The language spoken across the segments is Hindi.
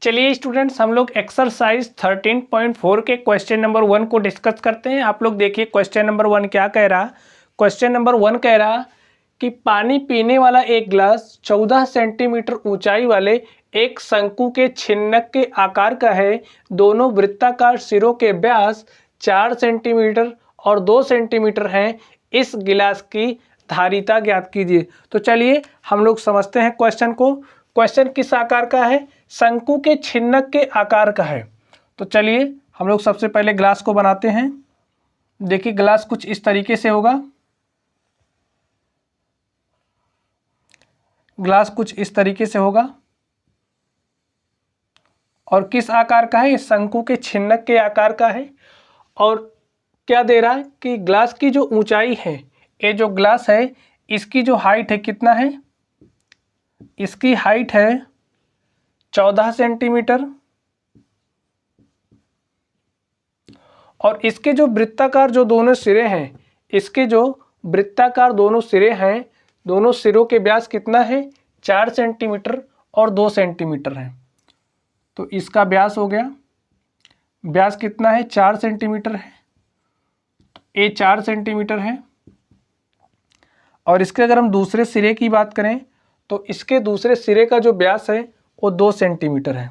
चलिए स्टूडेंट्स, हम लोग एक्सरसाइज 13.4 के क्वेश्चन नंबर 1 को डिस्कस करते हैं। आप लोग देखिए क्वेश्चन नंबर 1 क्या कह रहा। क्वेश्चन नंबर 1 कह रहा कि पानी पीने वाला एक ग्लास 14 सेंटीमीटर ऊंचाई वाले एक शंकु के छिन्नक के आकार का है। दोनों वृत्ताकार सिरों के व्यास 4 सेंटीमीटर और 2 सेंटीमीटर हैं। इस गिलास की धारिता ज्ञात कीजिए। तो चलिए हम लोग समझते हैं क्वेश्चन को। क्वेश्चन किस आकार का है? शंकु के छिन्नक के आकार का है। तो चलिए हम लोग सबसे पहले ग्लास को बनाते हैं। देखिए ग्लास कुछ इस तरीके से होगा। ग्लास कुछ इस तरीके से होगा और किस आकार का है? इस शंकु के छिन्नक के आकार का है। और क्या दे रहा है कि ग्लास की जो ऊंचाई है, ये जो ग्लास है इसकी जो हाइट है कितना है? इसकी हाइट है 14 सेंटीमीटर और इसके जो वृत्ताकार जो दोनों सिरे हैं, इसके जो वृत्ताकार दोनों सिरे हैं, दोनों सिरों के व्यास कितना है? 4 सेंटीमीटर और 2 सेंटीमीटर है। तो इसका व्यास हो गया, व्यास कितना है? 4 सेंटीमीटर है। ये 4 सेंटीमीटर है। और इसके अगर हम दूसरे सिरे की बात करें तो इसके दूसरे सिरे का जो व्यास है वो 2 सेंटीमीटर है।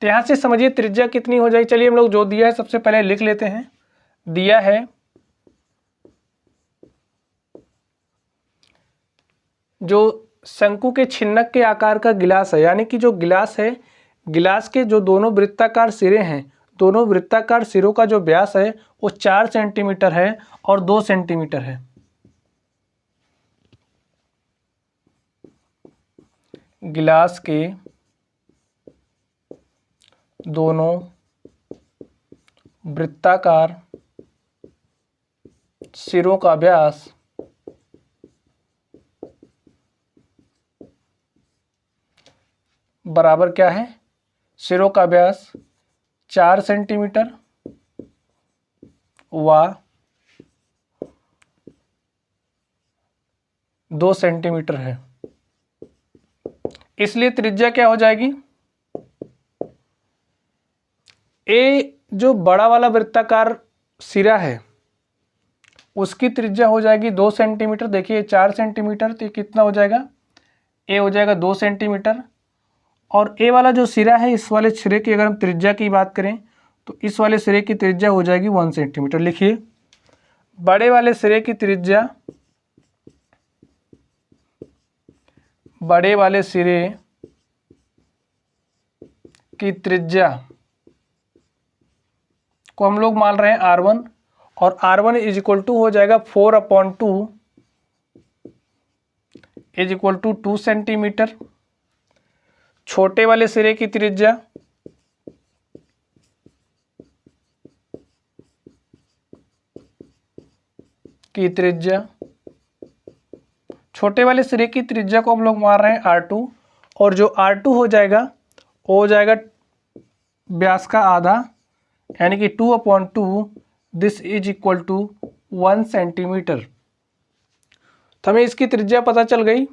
तो यहाँ से समझिए त्रिज्या कितनी हो जाएगी। चलिए हम लोग जो दिया है सबसे पहले लिख लेते हैं। दिया है जो शंकु के छिन्नक के आकार का गिलास है, यानी कि जो गिलास है, गिलास के जो दोनों वृत्ताकार सिरे हैं, दोनों वृत्ताकार सिरों का जो व्यास है वो 4 सेंटीमीटर है और 2 सेंटीमीटर है। गिलास के दोनों वृत्ताकार सिरों का व्यास बराबर क्या है? सिरों का व्यास 4 सेंटीमीटर व 2 सेंटीमीटर है। इसलिए त्रिज्या क्या हो जाएगी? ए जो बड़ा वाला वृत्ताकार सिरा है उसकी त्रिज्या हो जाएगी 2 सेंटीमीटर। देखिए 4 सेंटीमीटर, तो कितना हो जाएगा? ए हो जाएगा 2 सेंटीमीटर। और ए वाला जो सिरा है, इस वाले सिरे की अगर हम त्रिज्या की बात करें तो इस वाले सिरे की त्रिज्या हो जाएगी 1 सेंटीमीटर। लिखिए बड़े वाले सिरे की त्रिज्या, बड़े वाले सिरे की त्रिज्या को हम लोग मान रहे हैं R1 और R1 इज इक्वल टू हो जाएगा 4/2 इज इक्वल टू 2 सेंटीमीटर। छोटे वाले सिरे की त्रिज्या छोटे वाले सिरे की त्रिज्या को हम लोग मान रहे हैं R2 और जो R2 हो जाएगा वो हो जाएगा व्यास का आधा, यानी कि 2/2 this is equal to 1 centimetre. तो हमें इसकी त्रिज्या पता चल गई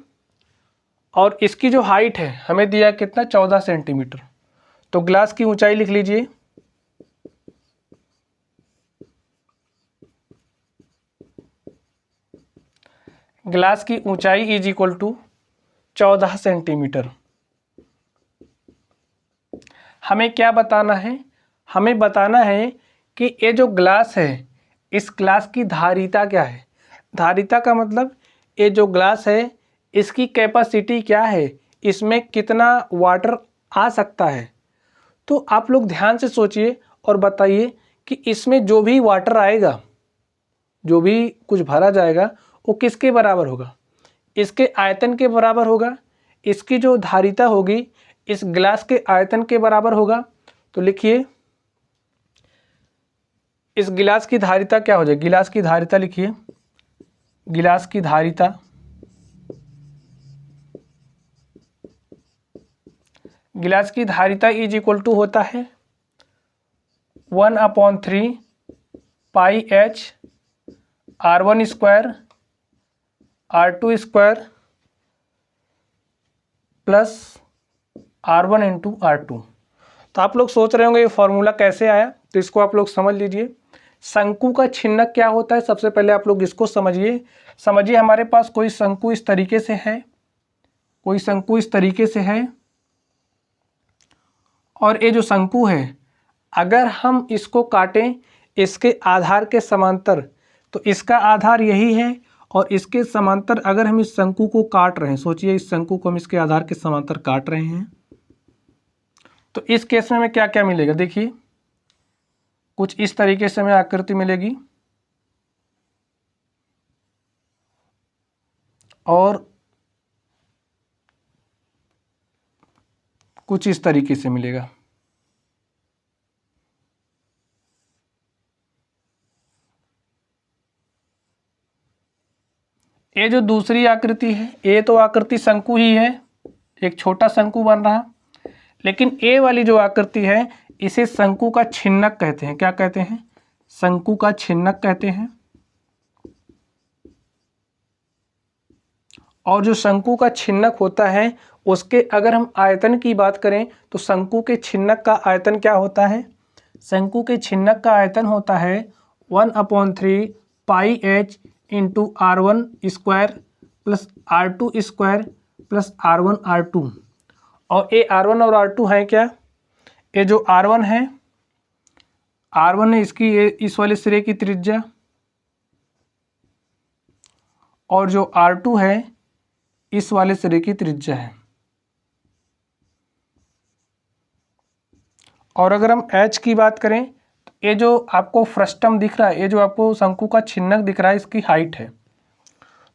और इसकी जो हाइट है हमें दिया कितना? 14 सेंटीमीटर। तो ग्लास की ऊंचाई लिख लीजिए। ग्लास की ऊंचाई इज इक्वल टू 14 सेंटीमीटर। हमें क्या बताना है? हमें बताना है कि ये जो ग्लास है इस ग्लास की धारिता क्या है। धारिता का मतलब ये जो ग्लास है इसकी कैपेसिटी क्या है, इसमें कितना वाटर आ सकता है। तो आप लोग ध्यान से सोचिए और बताइए कि इसमें जो भी वाटर आएगा, जो भी कुछ भरा जाएगा वो किसके बराबर होगा? इसके आयतन के बराबर होगा। इसकी जो धारिता होगी इस ग्लास के आयतन के बराबर होगा। तो लिखिए इस गिलास की धारिता क्या हो जाएगी? गिलास की धारिता लिखिए। गिलास की धारिता इज इक्वल टू होता है 1/3 पाई h R1 square R2 square plus R1 into R2। तो आप लोग सोच रहे होंगे ये फॉर्मूला कैसे आया, तो इसको आप लोग समझ लीजिए। शंकु का छिन्नक क्या होता है, सबसे पहले आप लोग इसको समझिए हमारे पास कोई शंकु इस तरीके से है, कोई शंकु इस तरीके से है, और ये जो शंकु है अगर हम इसको काटें इसके आधार के समांतर, तो इसका आधार यही है और इसके समांतर अगर हम इस शंकु को काट रहे हैं, सोचिए इस शंकु को हम इसके आधार के समांतर काट रहे हैं, तो इस केस में हमें क्या क्या मिलेगा, देखिए कुछ इस तरीके से हमें आकृति मिलेगी और कुछ इस तरीके से मिलेगा। ये जो दूसरी आकृति है, ये तो आकृति शंकु ही है, एक छोटा शंकु बन रहा, लेकिन ए वाली जो आकृति है इसे शंकु का छिन्नक कहते हैं। क्या कहते हैं, शंकु का छिन्नक कहते हैं। और जो शंकु का छिन्नक होता है उसके अगर हम आयतन की बात करें तो शंकु के छिन्नक का आयतन क्या होता है, शंकु के छिन्नक का आयतन होता है 1/3 pi H into R1 square plus R2 square plus R1 R2। और ये R1 और R2 है क्या, ये जो R1 है, R1 है इसकी ये इस वाले सिरे की त्रिज्या, और जो R2 है इस वाले सिरे की त्रिज्या है। और अगर हम H की बात करें तो ये जो आपको फ्रस्टम दिख रहा है, ये जो आपको शंकु का छिन्नक दिख रहा है, इसकी हाइट है।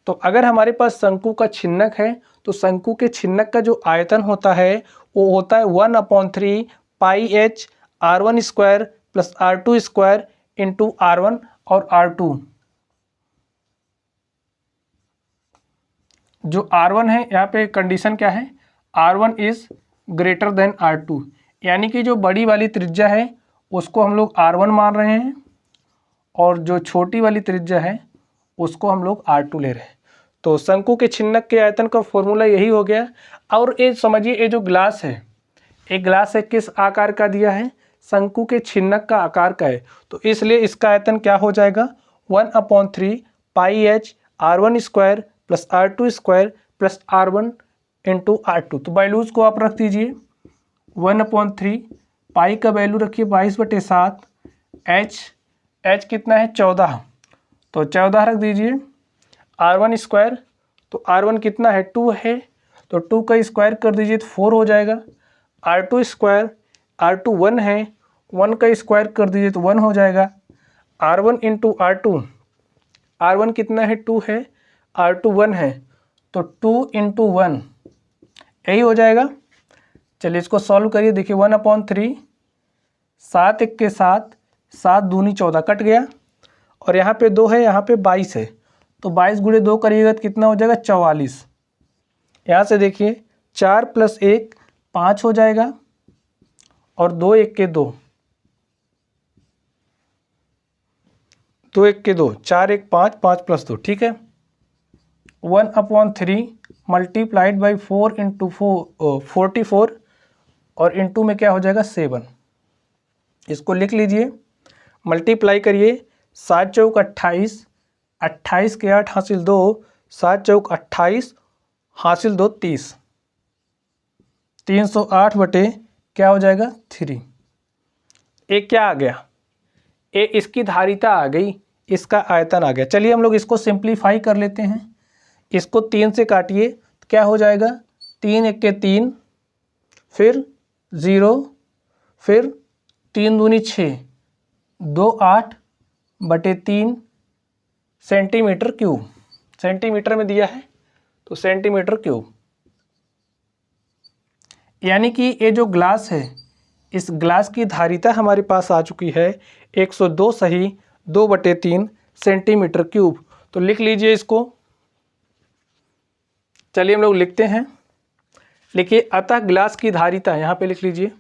तो अगर हमारे पास शंकु का छिन्नक है तो शंकु के छिन्नक का जो आयतन होता है वो होता है 1/3 pi H R1 square plus R2 square into R1 और R2। जो R1 है यहाँ पे कंडीशन क्या है, R1 is greater than R2, यानी कि जो बड़ी वाली त्रिज्या है उसको हम लोग R1 मान रहे हैं और जो छोटी वाली त्रिज्या है उसको हम लोग R2 ले रहे हैं। तो शंकु के छिन्नक के आयतन का फॉर्मूला यही हो गया। और ये समझिए ये जो ग्लास है, एक ग्लास है किस आकार का दिया है, शंकु के छिन्नक का आकार का है, तो इसलिए इसका आयतन क्या हो जाएगा 1/3 pi H R1 square plus R2 square plus R1 into R2। तो वैल्यूज को आप रख दीजिए, 1/3 पाई का वैल्यू रखिए 22/7, एच कितना है 14, तो 14 रख दीजिए, R1 स्क्वायर, तो R1 कितना है 2 है, तो 2 का स्क्वायर कर दीजिए तो 4 हो जाएगा। R2 स्क्वायर, R2 1 है, 1 का स्क्वायर कर दीजिए तो 1 हो जाएगा। R1 इंटू R2, R1 कितना है 2 है, R2 1 है, तो 2 इंटू 1 यही हो जाएगा। चलिए इसको सॉल्व करिए, देखिए 1/3, 7 1 के 7, 7 दूनी 14 कट गया, और यहाँ पे 2 है, यहाँ पे 22 है, तो 22 गुणे 2 करिएगा तो कितना हो जाएगा 44। यहाँ से देखिए 4 + 1 5 हो जाएगा, और 2 1 के 2, 2 1 के 2, 4 1 5, 5 + 2, ठीक है। 1/3 मल्टीप्लाइड बाई 4 इंटू 44, और इंटू में क्या हो जाएगा 7। इसको लिख लीजिए, मल्टीप्लाई करिए, 7 चौक 28, 28 के 8 हासिल 2, 7 चौक 28 हासिल 2 30, 308 बटे क्या हो जाएगा 3। एक क्या आ गया, ए इसकी धारिता आ गई, इसका आयतन आ गया। चलिए हम लोग इसको सिंप्लीफाई कर लेते हैं, इसको 3 से काटिए तो क्या हो जाएगा, 3 1 के 3, फिर 0, फिर 3 दूनी 6, 2 8 बटे 3 सेंटीमीटर क्यूब, सेंटीमीटर में दिया है तो सेंटीमीटर क्यूब। यानी कि ये जो ग्लास है, इस ग्लास की धारिता हमारे पास आ चुकी है 102 सही 2/3 सेंटीमीटर क्यूब। तो लिख लीजिए इसको, चलिए हम लोग लिखते हैं, लिखिए अतः ग्लास की धारिता, यहाँ पे लिख लीजिए,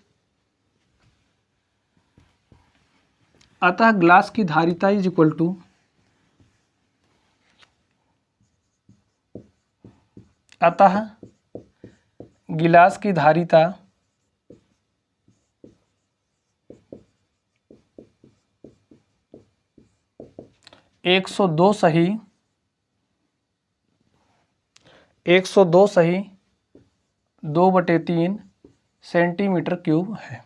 अतः ग्लास की धारिता इज इक्वल टू, अतः गिलास की धारिता 102 सही 2/3 सेंटीमीटर क्यूब है।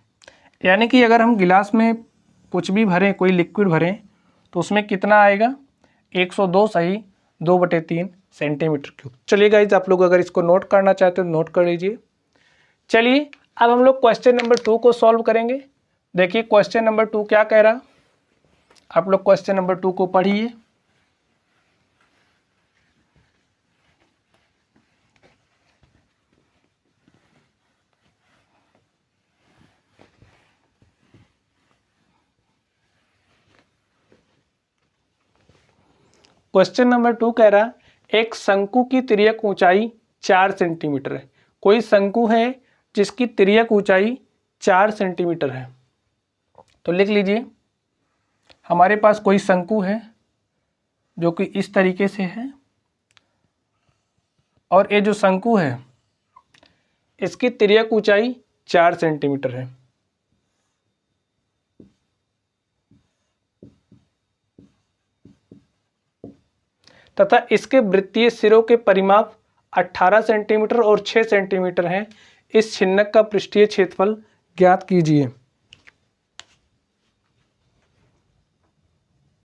यानी कि अगर हम गिलास में कुछ भी भरें, कोई लिक्विड भरें, तो उसमें कितना आएगा? 102 सही 2/3 सेंटीमीटर क्यूब। चलिए गाइज, आप लोग अगर इसको नोट करना चाहते हो नोट कर लीजिए। चलिए अब हम लोग क्वेश्चन नंबर 2 को सॉल्व करेंगे। देखिए क्वेश्चन नंबर 2 क्या कह रहा, आप लोग क्वेश्चन नंबर 2 को पढ़िए। क्वेश्चन नंबर 2 कह रहा, एक शंकु की तिर्यक ऊंचाई 4 सेंटीमीटर है। कोई शंकु है जिसकी तिर्यक ऊंचाई 4 सेंटीमीटर है। तो लिख लीजिए, हमारे पास कोई शंकु है जो कि इस तरीके से है, और ये जो शंकु है इसकी तिर्यक ऊंचाई 4 सेंटीमीटर है। तथा इसके वृत्तीय सिरों के परिमाप 18 सेंटीमीटर और 6 सेंटीमीटर हैं। इस छिन्नक का पृष्ठीय क्षेत्रफल ज्ञात कीजिए।